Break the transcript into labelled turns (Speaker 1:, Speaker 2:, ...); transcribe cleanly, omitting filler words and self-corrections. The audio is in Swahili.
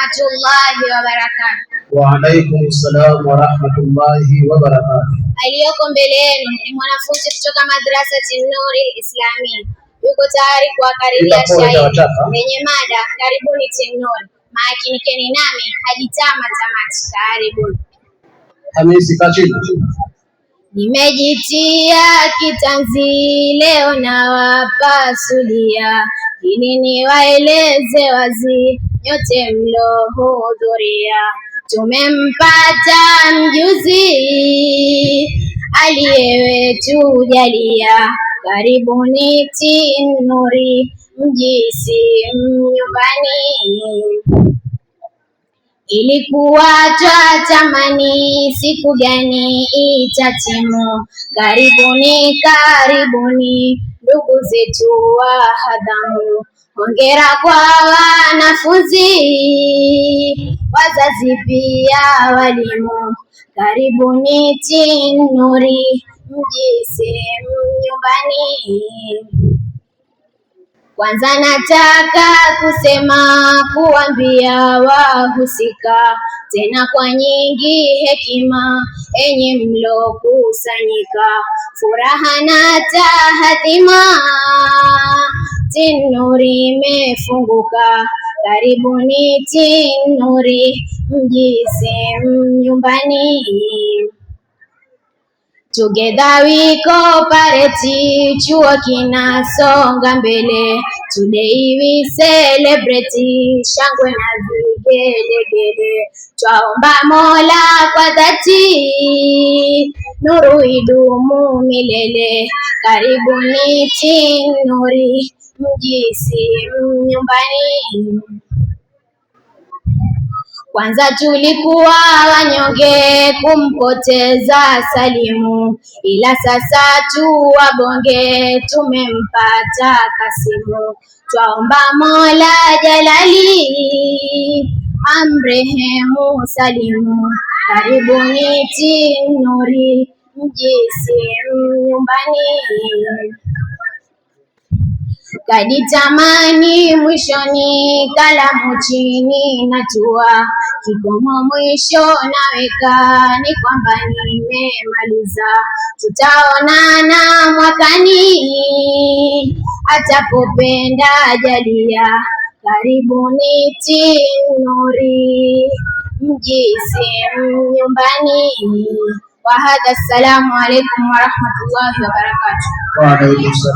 Speaker 1: rahmatullahi wa barakatuh.
Speaker 2: Wa alaykum salam wa rahmatullahi wa barakatuh.
Speaker 1: Aliyoko mbele yenu ni mwanafunzi kutoka madrasa Nuri Islami. Yuko tayari kuwakaribia shairi lenye mada karibuni Nuri. Makinikeni nami hadi tamati. Karibuni.
Speaker 2: Hamisi kachini.
Speaker 1: Nimejitia kitanzi leo na wapasulia, ili niwaeleze wazi nyote mlohudhuria. Tumempata mjuzi aliyetujalia, karibuni Nuri mjisi nyumbani. Ilikuwa twatamani siku gani itatimu, karibuni ndugu zetu wahadhamu. Hongera kwa wanafunzi, wazazi pia walimu, karibuni Nuri mjisi nyumbani. Kwanza nataka kusema kuambia wahusika, tena kwa nyingi hekima enyi mlokusanyika, furaha na tahadhima Nuri imefunguka, karibuni Nuri mjisi nyumbani. Together we cooperate, chuo kinasonga mbele. Today we celebrate, shangwe na vigelegele. Twaomba Mola kwa dhati, nuru idumu milele. Karibuni Nuri mjisi nyumbani. Kwanza tulikuwa wanyonge kumpoteza Salimu, ila sasa tu wabonge tumempata Kasimu. Twaomba Mola Jalali amrehemu Salimu, karibuni Nuri mjisi nyumbani. Kaditamani mwishoni kalamu chini natua, kikomo mwisho naweka ni kwamba nimemaliza. Tutaonana mwakani atapopenda jalia, karibuni Nuri mjisi nyumbani. Wa hadha, assalamu alaykum wa rahmatullahi wa barakatuh.
Speaker 2: Wa alaykum salam.